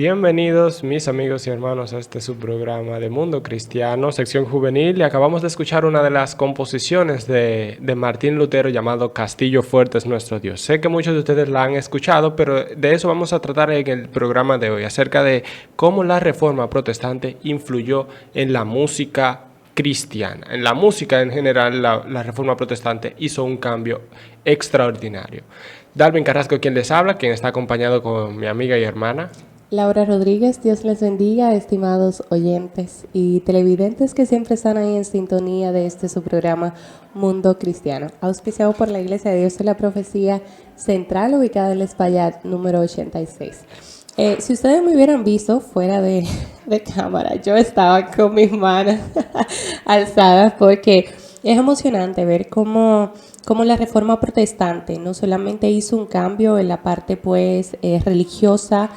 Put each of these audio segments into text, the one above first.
Bienvenidos mis amigos y hermanos a este subprograma de Mundo Cristiano, sección juvenil, y acabamos de escuchar una de las composiciones de Martín Lutero llamado Castillo Fuerte es nuestro Dios. Sé que muchos de ustedes la han escuchado, pero de eso vamos a tratar en el programa de hoy, acerca de cómo la Reforma Protestante influyó en la música cristiana. En la música en general, la Reforma Protestante hizo un cambio extraordinario. Darwin Carrasco, quien les habla, quien está acompañado con mi amiga y hermana Laura Rodríguez. Dios les bendiga, estimados oyentes y televidentes que siempre están ahí en sintonía de su programa Mundo Cristiano, auspiciado por la Iglesia de Dios de la Profecía Central, ubicada en el Espaillat número 86. Si ustedes me hubieran visto fuera de cámara, yo estaba con mis manos alzadas porque es emocionante ver cómo la Reforma Protestante no solamente hizo un cambio en la parte religiosa,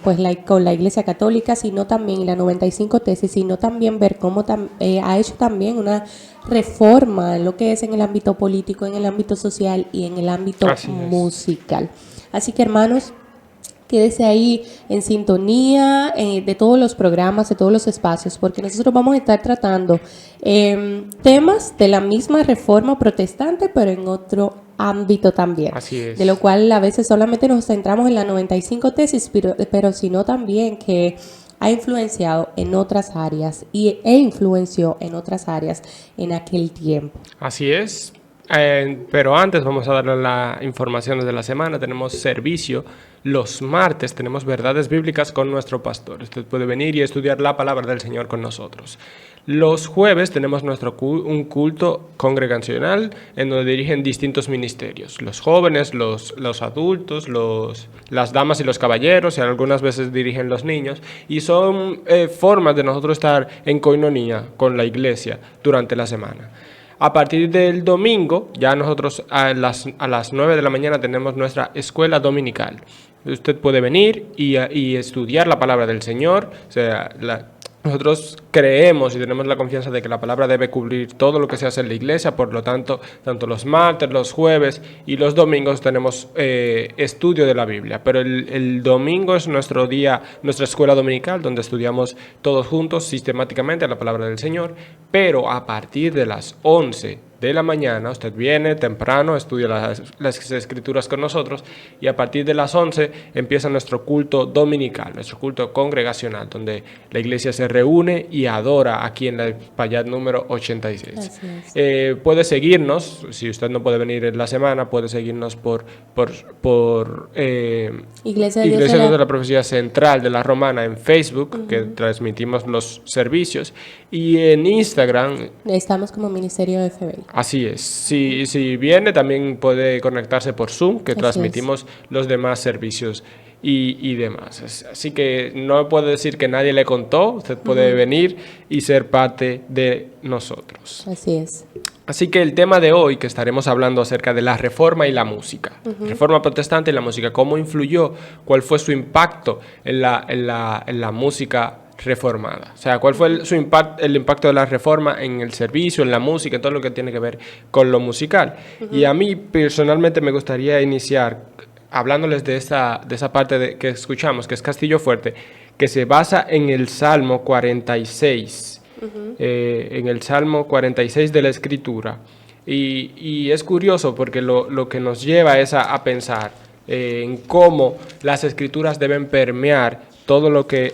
con la Iglesia Católica, sino también la 95 tesis, sino también ver cómo ha hecho también una reforma en lo que es en el ámbito político, en el ámbito social y en el ámbito musical. Así que, hermanos, quédese ahí en sintonía de todos los programas, de todos los espacios, porque nosotros vamos a estar tratando temas de la misma Reforma Protestante, pero en otro ámbito también. Así es. De lo cual a veces solamente nos centramos en la 95 tesis, pero sino también que ha influenciado en otras áreas e influenció en otras áreas en aquel tiempo. Así es. Pero antes vamos a darle las informaciones de la semana. Tenemos servicio los martes, tenemos verdades bíblicas con nuestro pastor. Usted puede venir y estudiar la palabra del Señor con nosotros. Los jueves tenemos un culto congregacional en donde dirigen distintos ministerios. Los jóvenes, los adultos, las damas y los caballeros, y algunas veces dirigen los niños. Y son formas de nosotros estar en coinonía con la iglesia durante la semana. A partir del domingo, ya nosotros a las 9 de la mañana tenemos nuestra escuela dominical. Usted puede venir y estudiar la palabra del Señor. O sea, nosotros creemos y tenemos la confianza de que la palabra debe cubrir todo lo que se hace en la iglesia. Por lo tanto, tanto los martes, los jueves y los domingos tenemos estudio de la Biblia. Pero el domingo es nuestro día, nuestra escuela dominical, donde estudiamos todos juntos sistemáticamente la palabra del Señor. Pero a partir de las 11 de la mañana, usted viene temprano, estudia las escrituras con nosotros, y a partir de las 11 empieza nuestro culto dominical, nuestro culto congregacional, donde la iglesia se reúne y adora aquí en la Espaillat número 86. Puede seguirnos, si usted no puede venir en la semana, puede seguirnos por Iglesia de la Profecía Central de la Romana en Facebook, que transmitimos los servicios, y en Instagram estamos como Ministerio de FBI. Así es. Si viene, también puede conectarse por Zoom, que transmitimos los demás servicios y demás. Así que no puedo decir que nadie le contó. Usted puede venir y ser parte de nosotros. Así es. Así que el tema de hoy, que estaremos hablando acerca de la Reforma y la música. Reforma Protestante y la música. ¿Cómo influyó? ¿Cuál fue su impacto en la música reformada? O sea, ¿cuál fue el impacto de la Reforma en el servicio, en la música, en todo lo que tiene que ver con lo musical? Y a mí personalmente me gustaría iniciar hablándoles de esa parte que escuchamos, que es Castillo Fuerte, que se basa en el Salmo 46, en el Salmo 46 de la Escritura. Y es curioso porque lo que nos lleva es a pensar en cómo las Escrituras deben permear todo lo que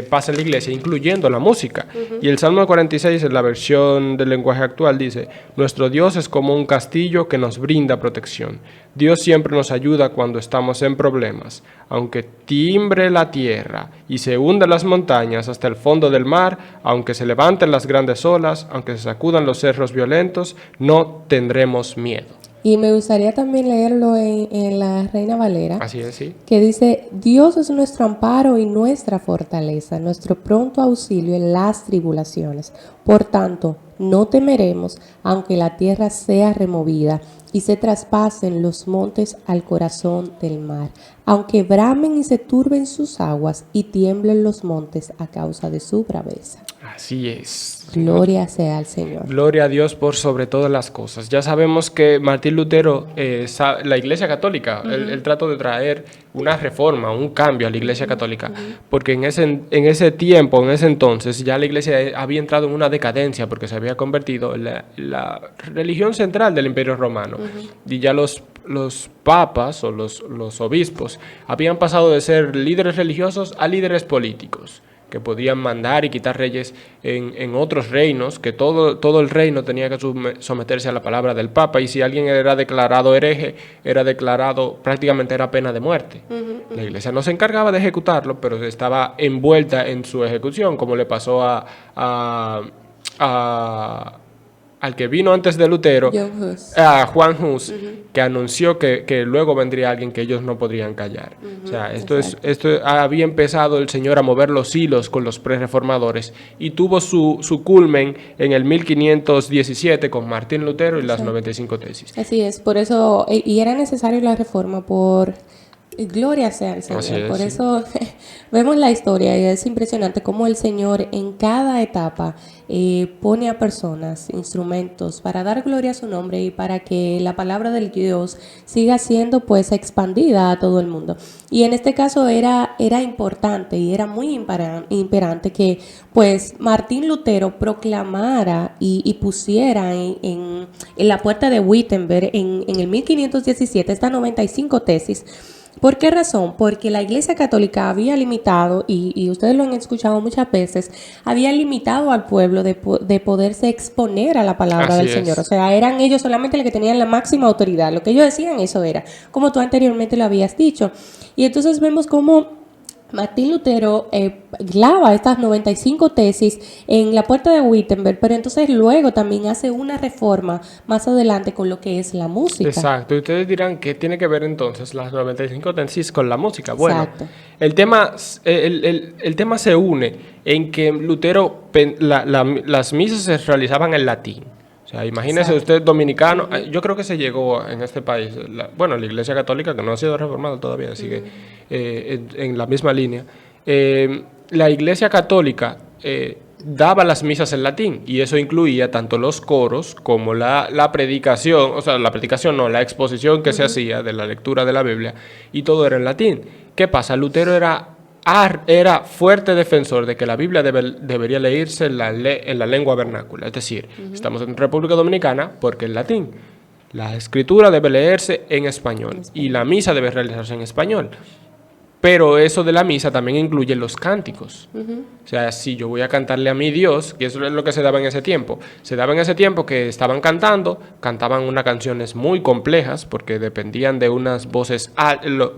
pasa en la iglesia, incluyendo la música. Y el Salmo 46, en la versión del lenguaje actual, dice: nuestro Dios es como un castillo que nos brinda protección. Dios siempre nos ayuda cuando estamos en problemas. Aunque timbre la tierra y se hundan las montañas hasta el fondo del mar, aunque se levanten las grandes olas, aunque se sacudan los cerros violentos, no tendremos miedo. Y me gustaría también leerlo en la Reina Valera. Así es, sí. Que dice: Dios es nuestro amparo y nuestra fortaleza, nuestro pronto auxilio en las tribulaciones. Por tanto, no temeremos, aunque la tierra sea removida y se traspasen los montes al corazón del mar, aunque bramen y se turben sus aguas y tiemblen los montes a causa de su braveza. Así es. Gloria sea al Señor. Gloria a Dios por sobre todas las cosas. Ya sabemos que Martín Lutero, la Iglesia Católica, él trató de traer una reforma, un cambio a la Iglesia Católica, porque en ese tiempo, en ese entonces, ya la Iglesia había entrado en una decadencia porque se había convertido en la religión central del Imperio Romano. Y ya los papas o los obispos habían pasado de ser líderes religiosos a líderes políticos, que podían mandar y quitar reyes en otros reinos, que todo el reino tenía que someterse a la palabra del Papa, y si alguien era declarado hereje, prácticamente era pena de muerte. La Iglesia no se encargaba de ejecutarlo, pero estaba envuelta en su ejecución, como le pasó al que vino antes de Lutero, a Juan Hus, que anunció que luego vendría alguien que ellos no podrían callar. O sea, esto había empezado el Señor a mover los hilos con los prereformadores y tuvo su culmen en el 1517 con Martín Lutero y las 95 tesis. Así es, por eso, y era necesaria la reforma por... Gloria sea al Señor. Por eso vemos la historia y es impresionante cómo el Señor en cada etapa pone a personas, instrumentos para dar gloria a su nombre y para que la palabra del Dios siga siendo pues expandida a todo el mundo. Y en este caso era importante y era muy imperante que pues Martín Lutero proclamara y pusiera en la puerta de Wittenberg en el 1517 estas 95 tesis. ¿Por qué razón? Porque la Iglesia Católica había limitado, y ustedes lo han escuchado muchas veces, había limitado al pueblo de poderse exponer a la palabra del Señor. O sea, eran ellos solamente los que tenían la máxima autoridad. Lo que ellos decían, eso era, como tú anteriormente lo habías dicho. Y entonces vemos cómo Martín Lutero clava estas 95 tesis en la puerta de Wittenberg, pero entonces luego también hace una reforma más adelante con lo que es la música. Exacto, y ustedes dirán, ¿qué tiene que ver entonces las 95 tesis con la música? Bueno, exacto. El tema se une en que Lutero, las misas se realizaban en latín. O sea, imagínese usted dominicano, yo creo que se llegó en este país, la Iglesia Católica, que no ha sido reformada todavía, sigue en la misma línea. La Iglesia Católica daba las misas en latín, y eso incluía tanto los coros como la predicación, o sea, la predicación no, la exposición que se hacía de la lectura de la Biblia, y todo era en latín. ¿Qué pasa? Lutero era fuerte defensor de que la Biblia debería leerse en la lengua vernácula, es decir, estamos en República Dominicana porque es latín. La escritura debe leerse en español y la misa debe realizarse en español. Pero eso de la misa también incluye los cánticos. O sea, si yo voy a cantarle a mi Dios, que eso es lo que se daba en ese tiempo. Se daba en ese tiempo que estaban cantaban unas canciones muy complejas porque dependían de unas voces.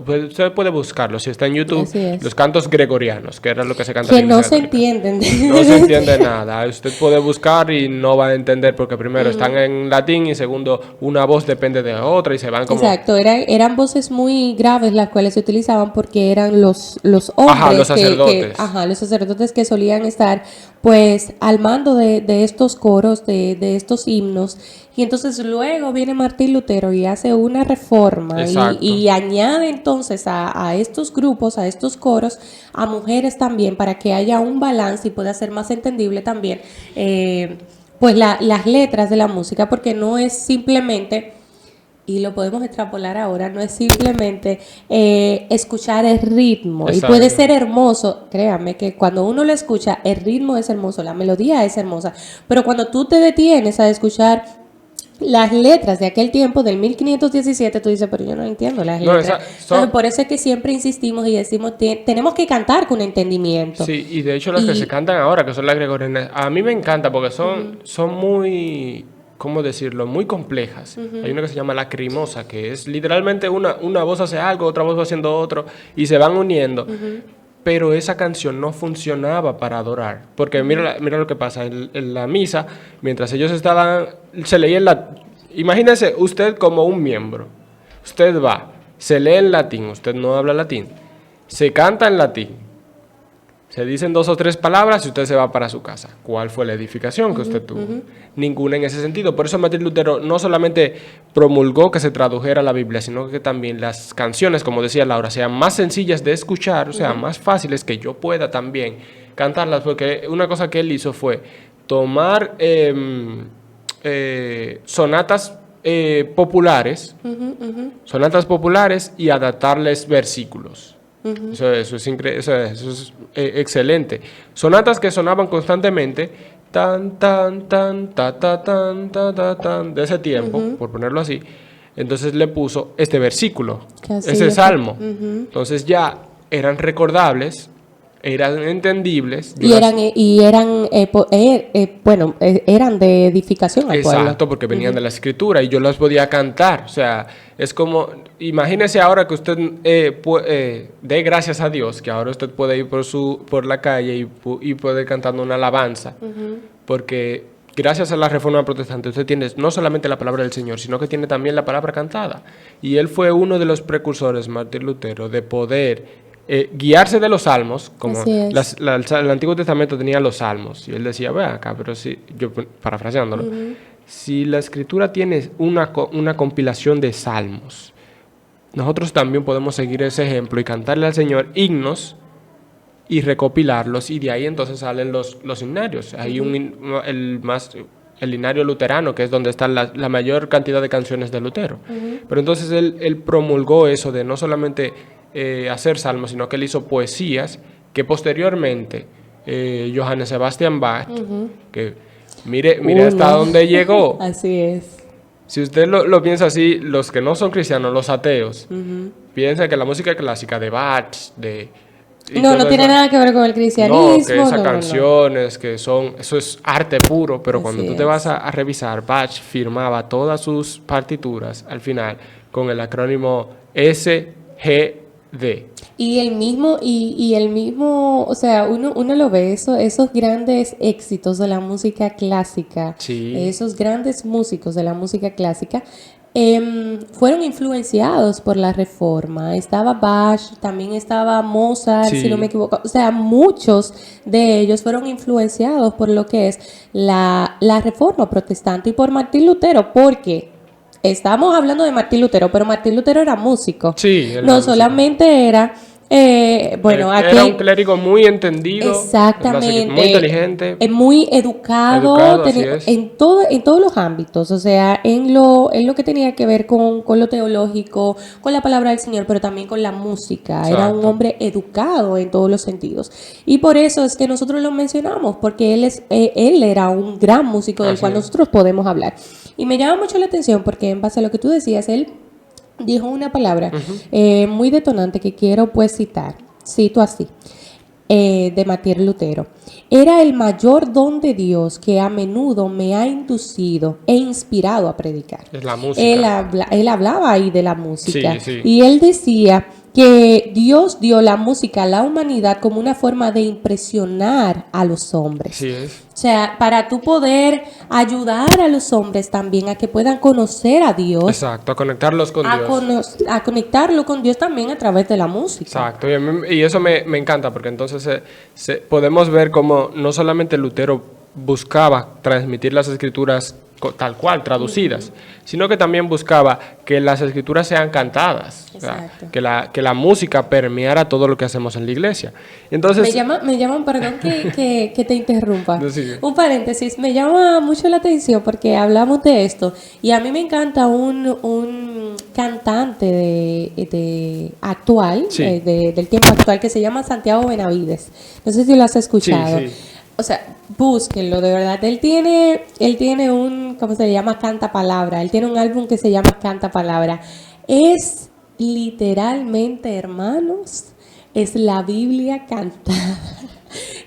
Usted puede buscarlo, si está en YouTube, los cantos gregorianos, que era lo que se cantaba. Que no se entienden. No se entiende nada. Usted puede buscar y no va a entender porque primero están en latín y segundo, una voz depende de otra y se van como... Exacto, eran voces muy graves las cuales se utilizaban porque eran los hombres, los sacerdotes. Los sacerdotes que solían estar pues al mando de estos coros, de estos himnos. Y entonces luego viene Martín Lutero y hace una reforma y añade entonces a estos grupos, a estos coros, a mujeres también, para que haya un balance y pueda ser más entendible también pues las letras de la música, porque no es simplemente... Y lo podemos extrapolar ahora, no es simplemente escuchar el ritmo. Exacto. Y puede ser hermoso, créame que cuando uno lo escucha, el ritmo es hermoso, la melodía es hermosa. Pero cuando tú te detienes a escuchar las letras de aquel tiempo, del 1517, tú dices, pero yo no entiendo las letras. Por eso es que siempre insistimos y decimos, tenemos que cantar con entendimiento. Sí, y de hecho las que se cantan ahora, que son las gregorianas, a mí me encanta porque son muy... ¿cómo decirlo? Muy complejas. Hay una que se llama lacrimosa, que es literalmente una voz hace algo, otra voz va haciendo otro, y se van uniendo. Pero esa canción no funcionaba para adorar. Porque mira lo que pasa. En la misa, mientras ellos estaban, se leía imagínese usted como un miembro. Usted va, se lee en latín, usted no habla latín, se canta en latín, se dicen 2 o 3 palabras y usted se va para su casa. ¿Cuál fue la edificación que usted tuvo? Ninguna en ese sentido. Por eso Martín Lutero no solamente promulgó que se tradujera la Biblia, sino que también las canciones, como decía Laura, sean más sencillas de escuchar, o sea, más fáciles, que yo pueda también cantarlas, porque una cosa que él hizo fue tomar sonatas sonatas populares y adaptarles versículos. Eso es excelente. Sonatas que sonaban constantemente, tan, tan, tan, ta, ta, tan, ta, ta, tan, de ese tiempo, por ponerlo así. Entonces le puso este versículo, ese salmo. Entonces ya eran recordables, eran entendibles. Eran de edificación al pueblo. Exacto, porque venían de la escritura y yo las podía cantar. O sea, es como, imagínese ahora que usted dé gracias a Dios, que ahora usted puede ir por la calle y puede cantando una alabanza, porque gracias a la Reforma Protestante usted tiene no solamente la palabra del Señor, sino que tiene también la palabra cantada. Y él fue uno de los precursores, Martín Lutero, de poder guiarse de los salmos, como el Antiguo Testamento tenía los salmos, y él decía, ve acá, pero si, yo parafraseándolo, si la Escritura tiene una compilación de salmos, nosotros también podemos seguir ese ejemplo y cantarle al Señor himnos y recopilarlos, y de ahí entonces salen los himnarios. Hay el himnario luterano, que es donde está la mayor cantidad de canciones de Lutero. Pero entonces él promulgó eso de no solamente hacer salmos, sino que él hizo poesías que posteriormente Johann Sebastian Bach, que mire hasta dónde llegó. Así es. Si usted lo piensa así, los que no son cristianos, los ateos, piensan que la música clásica de Bach, no tiene nada que ver con el cristianismo. No, que esas canciones, que eso es arte puro, pero cuando tú te vas a revisar, Bach firmaba todas sus partituras al final con el acrónimo SGD. Y el mismo, o sea, uno lo ve, esos grandes éxitos de la música clásica, esos grandes músicos de la música clásica, fueron influenciados por la Reforma. Estaba Bach, también estaba Mozart, si no me equivoco. O sea, muchos de ellos fueron influenciados por lo que es la Reforma Protestante y por Martín Lutero, porque estamos hablando de Martín Lutero, pero Martín Lutero era músico. Sí, no solamente era... era un clérigo muy entendido, exactamente, muy inteligente, muy educado en todos los ámbitos, o sea, en lo que tenía que ver con lo teológico, con la palabra del Señor, pero también con la música. Exacto. Era un hombre educado en todos los sentidos, y por eso es que nosotros lo mencionamos, porque él era un gran músico del cual nosotros podemos hablar. Y me llama mucho la atención porque en base a lo que tú decías, él dijo una palabra muy detonante que quiero pues citar. Cito así, de Martín Lutero. Era el mayor don de Dios que a menudo me ha inducido e inspirado a predicar. Es la música. Él hablaba ahí de la música. Y él decía que Dios dio la música a la humanidad como una forma de impresionar a los hombres. Así es. O sea, para tú poder ayudar a los hombres también a que puedan conocer a Dios. Exacto, a conectarlos con Dios. A conectarlo con Dios también a través de la música. Exacto, y eso me encanta porque entonces podemos ver cómo no solamente Lutero buscaba transmitir las escrituras tal cual, traducidas, sino que también buscaba que las escrituras sean cantadas, o sea, que la música permeara todo lo que hacemos en la iglesia. Entonces, me llaman, perdón que te interrumpa, un paréntesis, me llama mucho la atención porque hablamos de esto y a mí me encanta un cantante de actual, del tiempo actual, que se llama Santiago Benavides. No sé si lo has escuchado. Sí. O sea, búsquenlo, de verdad. Él tiene un, ¿cómo se llama? Canta Palabra. Él tiene un álbum que se llama Canta Palabra. Es literalmente, hermanos, es la Biblia cantada.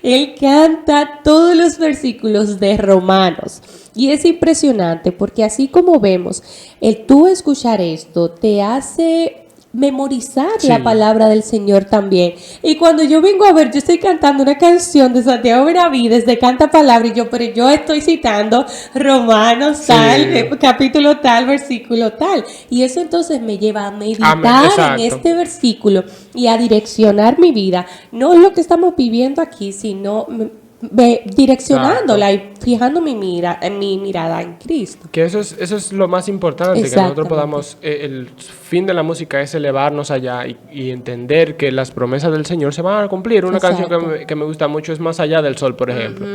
Él canta todos los versículos de Romanos. Y es impresionante porque así como vemos, el tú escuchar esto te hace memorizar la palabra del Señor también. Y cuando yo vengo a ver, yo estoy cantando una canción de Santiago Benavides de Canta Palabra, pero yo estoy citando Romanos tal, capítulo tal, versículo tal. Y eso entonces me lleva a meditar en este versículo y a direccionar mi vida. No lo que estamos viviendo aquí, sino direccionándola y fijando mi mirada en Cristo. Que eso es lo más importante, que nosotros podamos, el fin de la música es elevarnos allá y entender que las promesas del Señor se van a cumplir. Una canción que me gusta mucho es Más allá del sol, por ejemplo.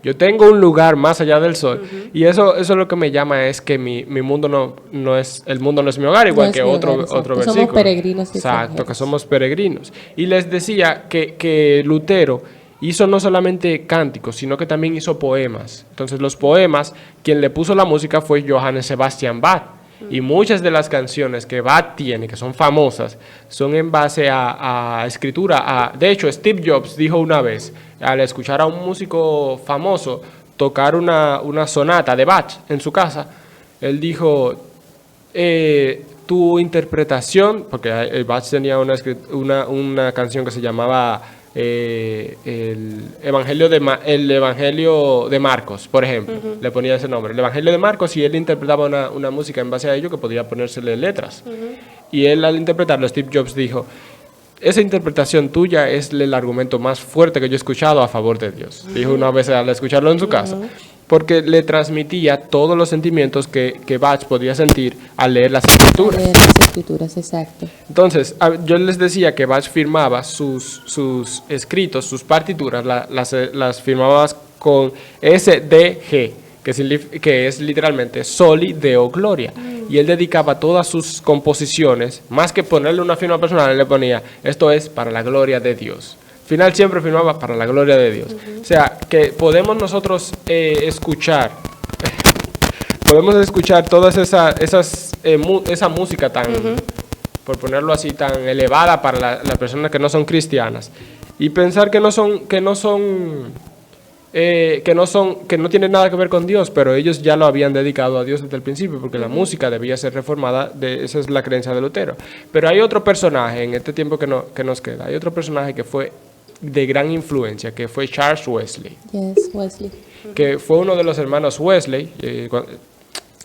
Yo tengo un lugar más allá del sol, y eso es lo que me llama, es que mi mundo no es, el mundo no es mi hogar, igual que otro versículo. Somos peregrinos. Exacto, que somos peregrinos. Y les decía que Lutero hizo no solamente cánticos, sino que también hizo poemas. Entonces los poemas, quien le puso la música fue Johann Sebastian Bach. Y muchas de las canciones que Bach tiene, que son famosas, son en base a escritura. De hecho, Steve Jobs dijo una vez, al escuchar a un músico famoso tocar una sonata de Bach en su casa, él dijo, tu interpretación, porque Bach tenía una canción que se llamaba el Evangelio de Marcos, por ejemplo, le ponía ese nombre, el Evangelio de Marcos, y él interpretaba una música en base a ello que podía ponérsele letras. Y él, al interpretarlo, Steve Jobs dijo, esa interpretación tuya es el argumento más fuerte que yo he escuchado a favor de Dios. Dijo una vez al escucharlo en su casa, porque le transmitía todos los sentimientos que Bach podía sentir al leer las escrituras. Leer las escrituras, exacto. Entonces, yo les decía que Bach firmaba sus escritos, sus partituras, las firmaba con SDG, que es literalmente Soli Deo Gloria. Y él dedicaba todas sus composiciones, más que ponerle una firma personal, él le ponía, esto es para la gloria de Dios. Al final siempre firmaba para la gloria de Dios. O sea, que podemos nosotros escuchar toda esa música tan, por ponerlo así, tan elevada para las personas que no son cristianas, y pensar que no tienen nada que ver con Dios, pero ellos ya lo habían dedicado a Dios desde el principio, porque la música debía ser reformada, esa es la creencia de Lutero. Pero hay otro personaje en este tiempo que nos queda, hay otro personaje que fue de gran influencia, que fue Charles Wesley. Yes, Wesley. Que fue uno de los hermanos Wesley.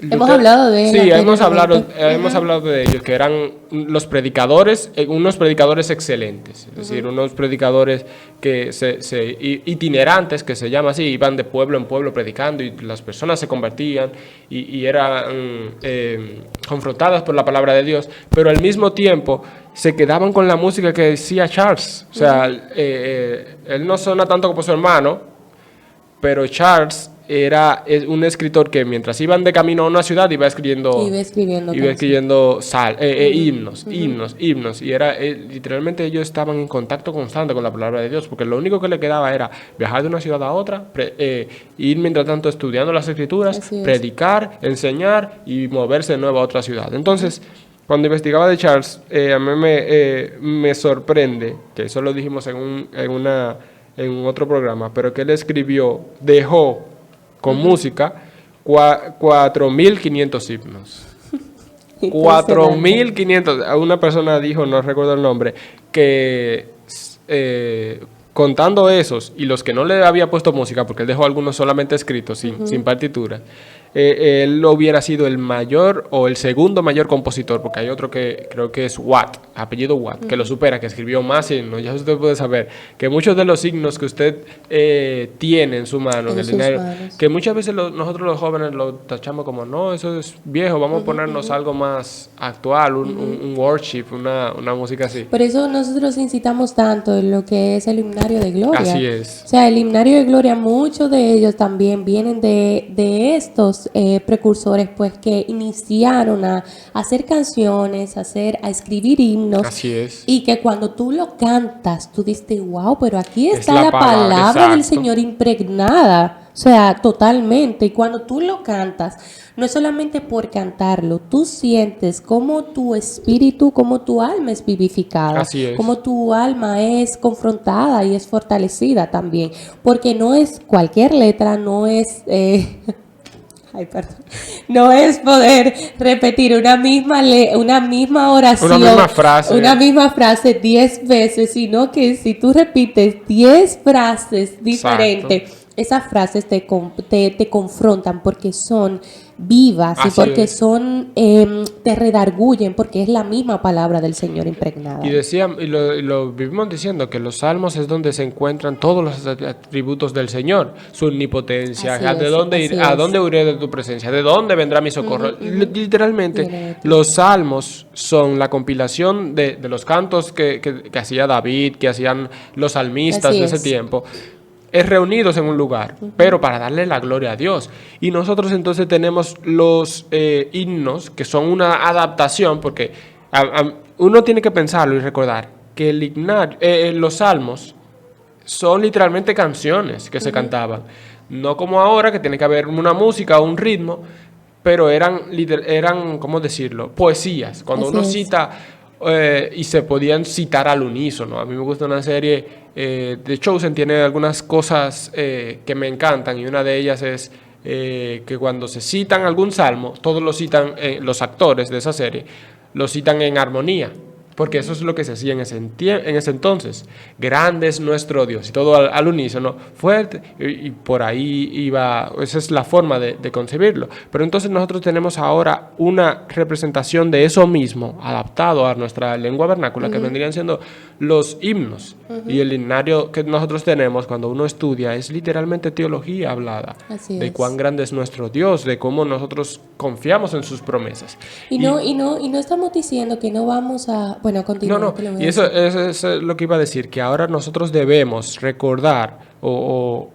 Hemos hablado de él. Sí, hemos hablado de ellos, que eran los predicadores, unos predicadores excelentes, es decir, unos predicadores itinerantes, que se llama así, iban de pueblo en pueblo predicando, y las personas se convertían y eran confrontadas por la palabra de Dios, pero al mismo tiempo se quedaban con la música que decía Charles. O sea, él no suena tanto como su hermano, pero Charles era un escritor que mientras iban de camino a una ciudad iba escribiendo himnos, y era literalmente ellos estaban en contacto constante con la palabra de Dios, porque lo único que le quedaba era viajar de una ciudad a otra, ir mientras tanto estudiando las escrituras, predicar, enseñar y moverse de nuevo a otra ciudad. Entonces, cuando investigaba de Charles, a mí me sorprende, que eso lo dijimos en otro programa, pero que él dejó con música 4.500 himnos. 4.500. Una persona dijo, no recuerdo el nombre, que contando esos y los que no le había puesto música, porque él dejó algunos solamente escritos, sin partitura, él hubiera sido el mayor o el segundo mayor compositor, porque hay otro que creo que es Watt, apellido Watt, que lo supera, que escribió más himnos. Ya usted puede saber que muchos de los himnos que usted tiene en su mano, en el dinero, que muchas veces nosotros los jóvenes lo tachamos como, no, eso es viejo, vamos a ponernos algo más actual, un worship, una música así. Por eso nosotros incitamos tanto en lo que es el himnario de gloria. Así es. O sea, el himnario de gloria, muchos de ellos también vienen de estos precursores, pues, que iniciaron a hacer canciones, a escribir himnos. Así es. Y que cuando tú lo cantas, tú dices, wow, pero aquí está la palabra del Señor impregnada. O sea, totalmente. Y cuando tú lo cantas, no es solamente por cantarlo, tú sientes cómo tu espíritu, cómo tu alma es vivificada. Así es. Cómo tu alma es confrontada y es fortalecida también. Porque no es cualquier letra, no es... No es poder repetir una misma oración, una misma frase 10 veces, sino que si tú repites 10 frases diferentes, esas frases te confrontan porque son vivas y Así porque es. son te redargullen porque es la misma palabra del Señor impregnada. Y decían, y lo vivimos diciendo, que los salmos es donde se encuentran todos los atributos del Señor, su omnipotencia, Así de es, dónde así a es. dónde huiré de tu presencia, de dónde vendrá mi socorro. Viene Literalmente, de ti. los salmos son la compilación de los cantos que hacía David, que hacían los salmistas Así de ese es. tiempo. Es reunidos en un lugar, pero para darle la gloria a Dios. Y nosotros entonces tenemos los himnos, que son una adaptación, porque uno tiene que pensarlo y recordar que los salmos son literalmente canciones que se cantaban. No como ahora, que tiene que haber una música o un ritmo, pero eran, ¿cómo decirlo? Poesías. Cuando Así uno es. cita y se podían citar al unísono. A mí me gusta una serie de Chosen, tiene algunas cosas que me encantan y una de ellas es que cuando se citan algún salmo, todos lo citan, los actores de esa serie, lo citan en armonía. Porque eso es lo que se hacía en ese entonces. Grande es nuestro Dios. Y todo al unísono, fuerte. Y por ahí iba, esa es la forma de concebirlo. Pero entonces nosotros tenemos ahora una representación de eso mismo, adaptado a nuestra lengua vernácula, que vendrían siendo los himnos. Y el himnario que nosotros tenemos cuando uno estudia es literalmente teología hablada. Así De es. cuán grande es nuestro Dios, de cómo nosotros confiamos en sus promesas. Y no estamos diciendo que no vamos a... Bueno, continúa. No, te lo voy y a eso, decir. eso es lo que iba a decir, que ahora nosotros debemos recordar o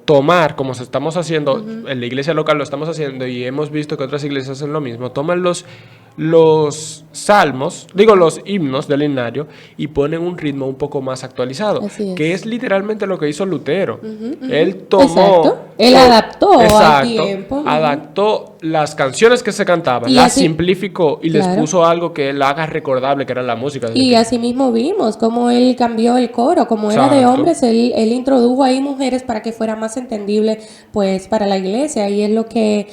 tomar, como se estamos haciendo, en la iglesia local lo estamos haciendo y hemos visto que otras iglesias hacen lo mismo, toman los salmos, digo los himnos del himnario y ponen un ritmo un poco más actualizado, Así es. que es literalmente lo que hizo Lutero. Él tomó... Exacto. Él adaptó al tiempo. Adaptó las canciones que se cantaban, Y las así- simplificó y les Claro. puso algo que la haga recordable, que era la música. Y asimismo vimos cómo él cambió el coro, como era de Exacto. hombres, él introdujo ahí mujeres para que fuera más entendible pues para la iglesia y es lo que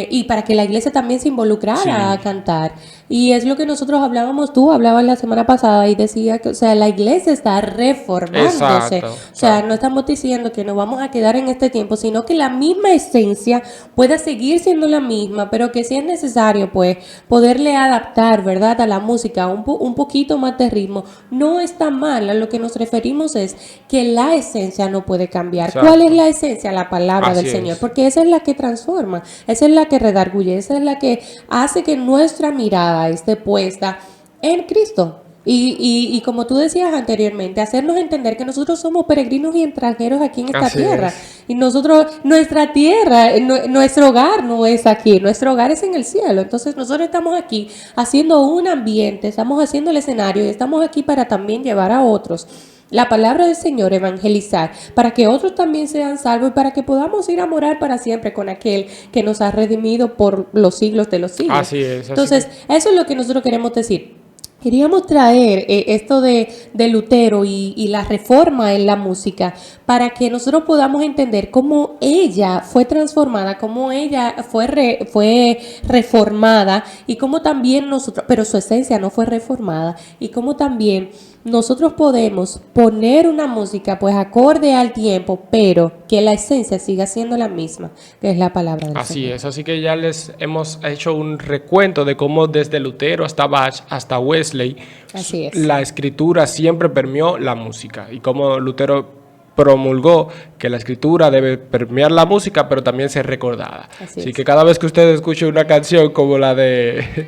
y para que la iglesia también se involucrara Sí. a cantar. Y es lo que nosotros hablábamos, tú hablabas la semana pasada y decía que, o sea, la iglesia está reformándose. Exacto, O sea, exacto. no estamos diciendo que nos vamos a quedar en este tiempo, sino que la misma esencia pueda seguir siendo la misma, pero que si es necesario, pues, poderle adaptar, ¿verdad?, a la música un poquito más de ritmo. No está mal, a lo que nos referimos es que la esencia no puede cambiar. Exacto. ¿Cuál es la esencia? La palabra Así del Señor, es. porque esa es la que transforma, esa es la que redarguye, esa es la que hace que nuestra mirada esté puesta en Cristo. Y como tú decías anteriormente, hacernos entender que nosotros somos peregrinos y extranjeros aquí en esta Así tierra. es. Y nosotros, nuestra tierra, nuestro hogar no es aquí, nuestro hogar es en el cielo. Entonces nosotros estamos aquí haciendo un ambiente, estamos haciendo el escenario y estamos aquí para también llevar a otros la palabra del Señor, evangelizar, para que otros también sean salvos y para que podamos ir a morar para siempre con aquel que nos ha redimido por los siglos de los siglos. Así es. Entonces, eso es lo que nosotros queremos decir. Queríamos traer esto de Lutero y la reforma en la música para que nosotros podamos entender cómo ella fue transformada, cómo ella fue reformada y cómo también nosotros, pero su esencia no fue reformada, y cómo también nosotros podemos poner una música pues acorde al tiempo, pero que la esencia siga siendo la misma, que es la palabra del Así Señor. es, así que ya les hemos hecho un recuento de cómo desde Lutero hasta Bach, hasta Wesley, Así es. la escritura siempre permeó la música y cómo Lutero promulgó que la escritura debe permear la música, pero también ser recordada. Así Así es. que cada vez que usted escuche una canción como la de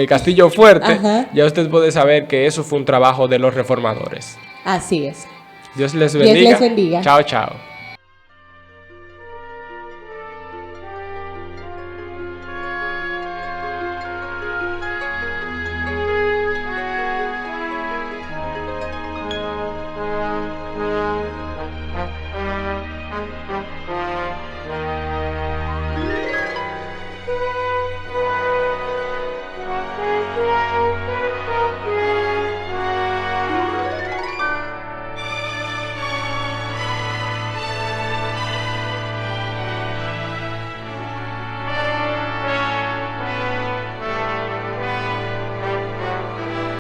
Castillo Fuerte, Ajá. ya usted puede saber que eso fue un trabajo de los reformadores. Así es. Dios les Dios bendiga. les bendiga. Chao, chao.